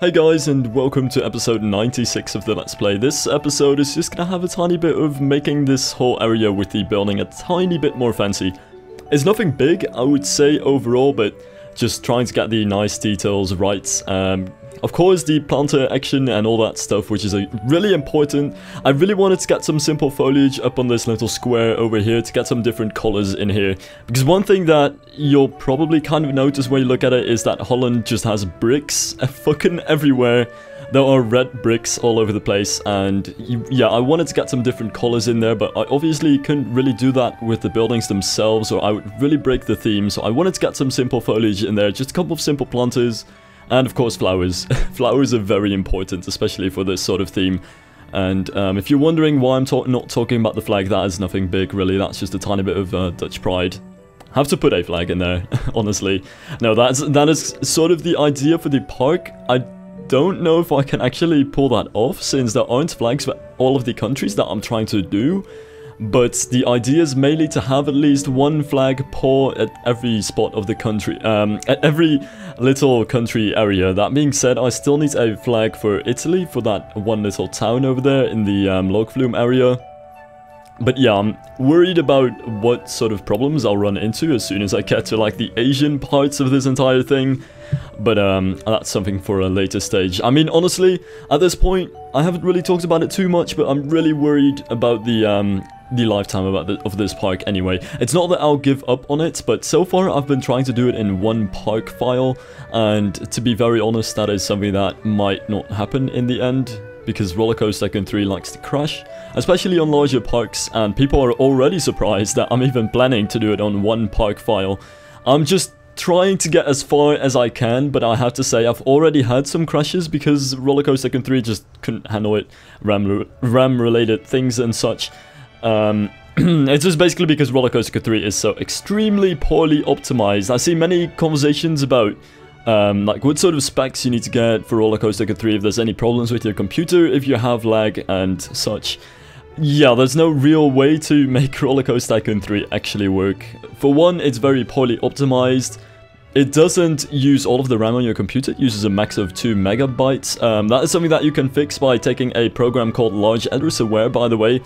Hey guys, and welcome to episode 96 of the Let's Play. This episode is just gonna have a tiny bit of making this whole area with the building a tiny bit more fancy. It's nothing big, I would say, overall, but just trying to get the nice details right. Of course, the planter action and all that stuff, which is really important. I really wanted to get some simple foliage up on this little square over here to get some different colors in here. Because one thing that you'll probably kind of notice when you look at it is that Holland just has bricks fucking everywhere. There are red bricks all over the place, and yeah, I wanted to get some different colors in there, but I obviously couldn't really do that with the buildings themselves, or I would really break the theme. So I wanted to get some simple foliage in there, just a couple of simple planters. And of course flowers. Flowers are very important, especially for this sort of theme. And if you're wondering why I'm not talking about the flag, that is nothing big really, that's just a tiny bit of Dutch pride. Have to put a flag in there, honestly. No, that is sort of the idea for the park. I don't know if I can actually pull that off, since there aren't flags for all of the countries that I'm trying to do. But the idea is mainly to have at least one flag per at every spot of the country, at every little country area. That being said, I still need a flag for Italy, for that one little town over there in the log flume area. But yeah, I'm worried about what sort of problems I'll run into as soon as I get to like the Asian parts of this entire thing. But that's something for a later stage. I mean, honestly, at this point, I haven't really talked about it too much, but I'm really worried about the lifetime of this park anyway. It's not that I'll give up on it, but so far I've been trying to do it in one park file, and to be very honest, that is something that might not happen in the end, because Rollercoaster Tycoon 3 likes to crash, especially on larger parks, and people are already surprised that I'm even planning to do it on one park file. I'm just trying to get as far as I can, but I have to say I've already had some crashes because Rollercoaster Tycoon 3 just couldn't handle it, RAM related things and such. It's just basically because Rollercoaster Tycoon 3 is so extremely poorly optimized. I see many conversations about like what sort of specs you need to get for Rollercoaster Tycoon 3, if there's any problems with your computer, if you have lag and such. Yeah, there's no real way to make Rollercoaster Tycoon 3 actually work. For one, it's very poorly optimized. It doesn't use all of the RAM on your computer, it uses a max of 2 megabytes. That is something that you can fix by taking a program called Large Address Aware, by the way.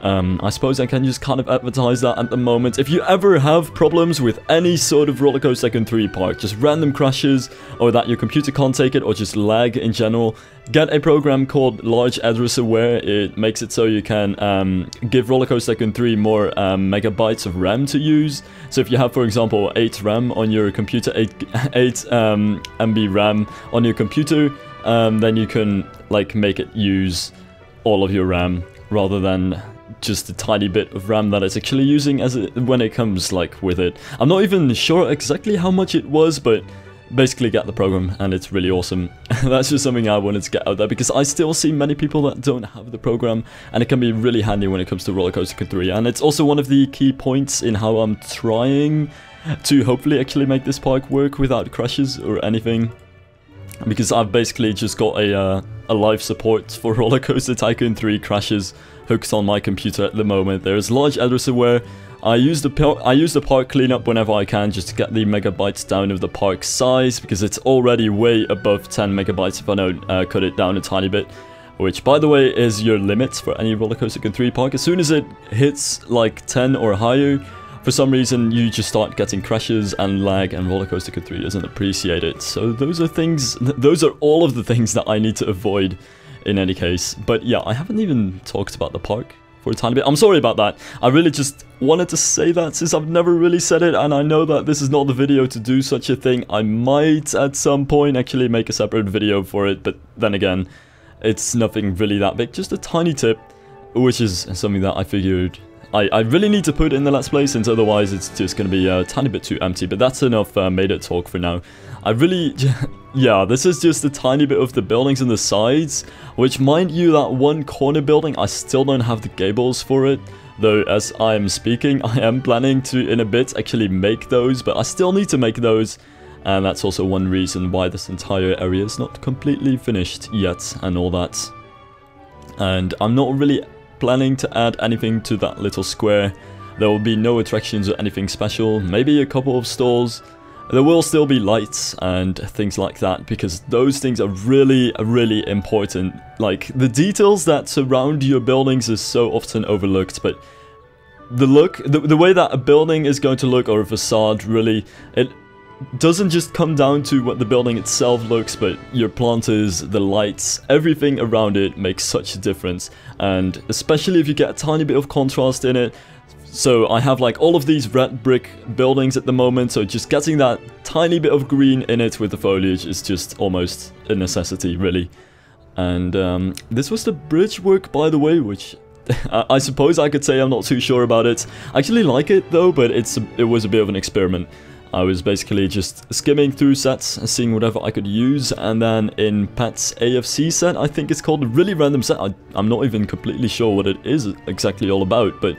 I suppose I can just kind of advertise that at the moment. If you ever have problems with any sort of Rollercoaster Tycoon 3 park, just random crashes, or that your computer can't take it, or just lag in general, get a program called Large Address Aware. It makes it so you can give Rollercoaster Tycoon 3 more megabytes of RAM to use. So if you have, for example, 8 RAM on your computer, 8 MB RAM on your computer, then you can like make it use all of your RAM, rather than just a tiny bit of RAM that it's actually using when it comes like with it. I'm not even sure exactly how much it was, but basically get the program and it's really awesome. That's just something I wanted to get out there, because I still see many people that don't have the program, and it can be really handy when it comes to Rollercoaster Tycoon 3. And it's also one of the key points in how I'm trying to hopefully actually make this park work without crashes or anything. Because I've basically just got a live support for Rollercoaster Tycoon 3 crashes hooked on my computer at the moment. There's Large Address Aware. I use the park cleanup whenever I can, just to get the megabytes down of the park size, because it's already way above 10 megabytes if I don't cut it down a tiny bit. Which, by the way, is your limit for any Rollercoaster Tycoon 3 park. As soon as it hits like 10 or higher, for some reason you just start getting crashes and lag, and Rollercoaster Tycoon 3 doesn't appreciate it. So those are all of the things that I need to avoid in any case. But yeah, I haven't even talked about the park for a tiny bit. I'm sorry about that. I really just wanted to say that, since I've never really said it, and I know that this is not the video to do such a thing. I might at some point actually make a separate video for it, but then again, it's nothing really that big, just a tiny tip, which is something that I figured I really need to put in the Let's Play, since otherwise it's just going to be a tiny bit too empty. But that's enough made it talk for now. I really, yeah, this is just a tiny bit of the buildings on the sides, which, mind you, that one corner building, I still don't have the gables for it. Though, as I am speaking, I am planning to, in a bit, actually make those, but I still need to make those. And that's also one reason why this entire area is not completely finished yet, and all that. And I'm not really planning to add anything to that little square. There will be no attractions or anything special, maybe a couple of stalls, there will still be lights and things like that, because those things are really, really important. Like, the details that surround your buildings is so often overlooked, but the way that a building is going to look, or a facade, really, it doesn't just come down to what the building itself looks, but your planters, the lights, everything around it makes such a difference. And especially if you get a tiny bit of contrast in it. So I have like all of these red brick buildings at the moment, so just getting that tiny bit of green in it with the foliage is just almost a necessity, really. And this was the bridge work, by the way, which I suppose I could say I'm not too sure about it. I actually like it though, but it was a bit of an experiment. I was basically just skimming through sets, seeing whatever I could use, and then in Pat's AFC set, I think it's called, a really random set. I'm not even completely sure what it is exactly all about, but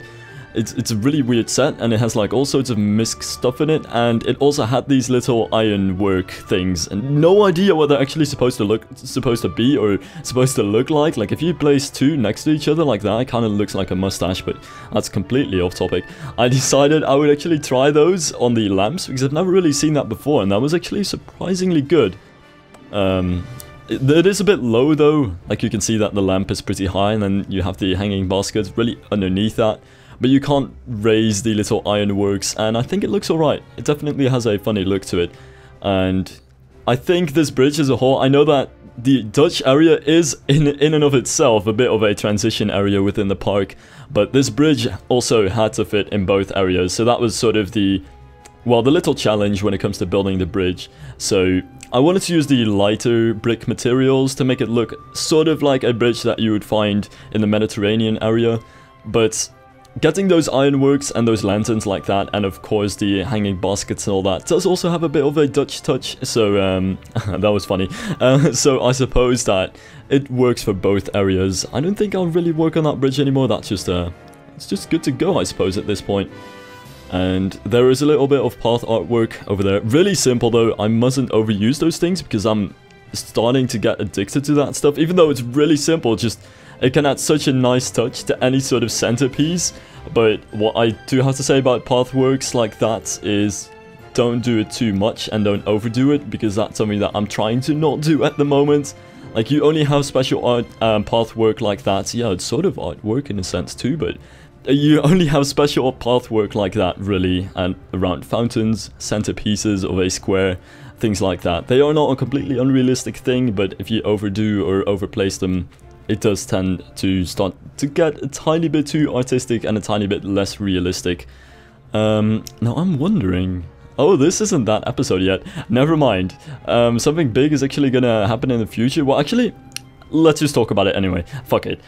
it's a really weird set, and it has like all sorts of misc stuff in it, and it also had these little ironwork things, and no idea what they're actually supposed to be or supposed to look like. Like, if you place two next to each other like that, it kind of looks like a mustache, but that's completely off topic. I decided I would actually try those on the lamps, because I've never really seen that before, and that was actually surprisingly good. It is a bit low though, like you can see that the lamp is pretty high, and then you have the hanging basket really underneath that. But you can't raise the little ironworks, and I think it looks alright. It definitely has a funny look to it. And I think this bridge as a whole, I know that the Dutch area is in and of itself a bit of a transition area within the park, but this bridge also had to fit in both areas, so that was sort of the little challenge when it comes to building the bridge. So I wanted to use the lighter brick materials to make it look sort of like a bridge that you would find in the Mediterranean area, but getting those ironworks and those lanterns like that, and of course the hanging baskets and all that, does also have a bit of a Dutch touch, so that was funny. So I suppose that it works for both areas. I don't think I'll really work on that bridge anymore. That's just it's just good to go, I suppose, at this point. And there is a little bit of path artwork over there. Really simple though. I mustn't overuse those things, because I'm starting to get addicted to that stuff. Even though it's really simple, just it can add such a nice touch to any sort of centerpiece. But what I do have to say about pathworks like that is, don't do it too much and don't overdo it, because that's something that I'm trying to not do at the moment. Like, you only have special art pathwork like that. Yeah, it's sort of artwork in a sense too, but you only have special pathwork like that, really, and around fountains, centerpieces of a square, things like that. They are not a completely unrealistic thing, but if you overdo or overplace them, it does tend to start to get a tiny bit too artistic and a tiny bit less realistic. Now I'm wondering... Oh, this isn't that episode yet. Never mind. Something big is actually gonna happen in the future. Well, actually, let's just talk about it anyway. Fuck it.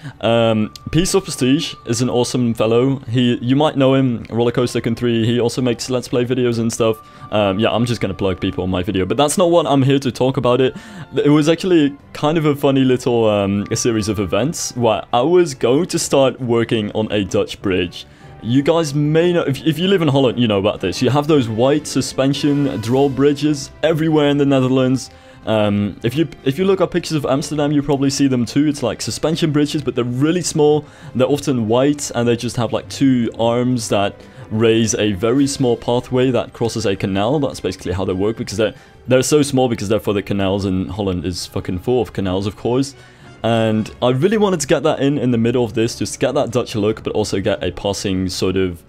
Piece of Prestige is an awesome fellow. You might know him, Rollercoaster Tycoon 3. He also makes Let's Play videos and stuff. Yeah, I'm just gonna plug people on my video, but that's not what I'm here to talk about it. It was actually kind of a funny little a series of events where I was going to start working on a Dutch bridge. You guys may know, if you live in Holland, you know about this. You have those white suspension drawbridges everywhere in the Netherlands. If you look up pictures of Amsterdam, you probably see them too. It's like suspension bridges, but they're really small. They're often white, and they just have like two arms that raise a very small pathway that crosses a canal. That's basically how they work, because they're so small, because they're for the canals, and Holland is fucking full of canals, of course. And I really wanted to get that in the middle of this, just to get that Dutch look, but also get a passing sort of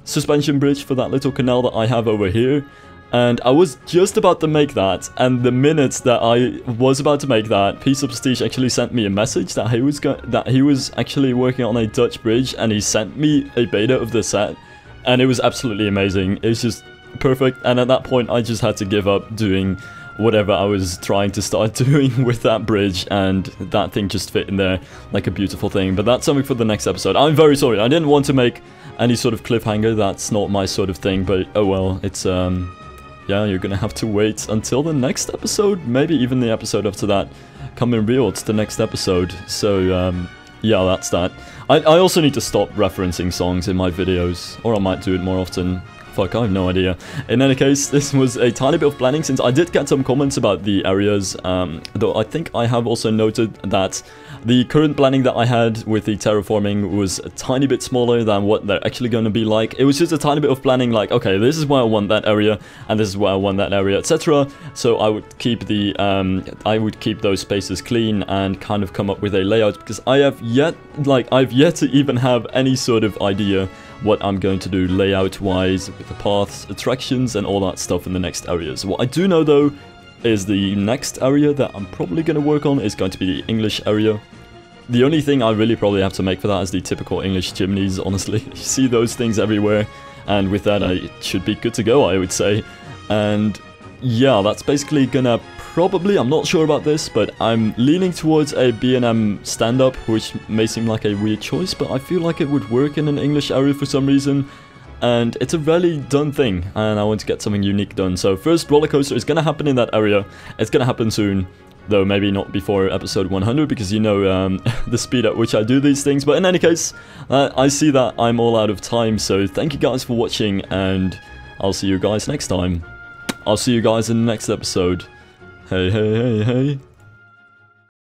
suspension bridge for that little canal that I have over here. And I was just about to make that, and the minute that I was about to make that, Piece of Prestige actually sent me a message that he was actually working on a Dutch bridge, and he sent me a beta of the set, and it was absolutely amazing. It was just perfect, and at that point I just had to give up doing whatever I was trying to start doing with that bridge, and that thing just fit in there like a beautiful thing. But that's something for the next episode. I'm very sorry, I didn't want to make any sort of cliffhanger. That's not my sort of thing, but oh well, it's yeah, you're gonna have to wait until the next episode, maybe even the episode after that. Coming real, it's the next episode. So yeah, that's that. I also need to stop referencing songs in my videos, or I might do it more often. Fuck, I have no idea. In any case, this was a tiny bit of planning, since I did get some comments about the areas, though I think I have also noted that the current planning that I had with the terraforming was a tiny bit smaller than what they're actually going to be like. It was just a tiny bit of planning, like, okay, this is where I want that area, and this is where I want that area, etc. So I would keep the, those spaces clean and kind of come up with a layout, because I've yet to even have any sort of idea what I'm going to do layout-wise with the paths, attractions, and all that stuff in the next areas. What I do know, though, is the next area that I'm probably going to work on is going to be the English area. The only thing I really probably have to make for that is the typical English chimneys, honestly. You see those things everywhere, and with that, it should be good to go, I would say. And yeah, that's basically gonna probably, I'm not sure about this, but I'm leaning towards a B&M stand-up, which may seem like a weird choice, but I feel like it would work in an English area for some reason. And it's a rarely done thing, and I want to get something unique done. So first roller coaster is gonna happen in that area. It's gonna happen soon, though maybe not before episode 100, because you know the speed at which I do these things. But in any case, I see that I'm all out of time, so thank you guys for watching, and I'll see you guys next time. I'll see you guys in the next episode. Hey, hey, hey, hey.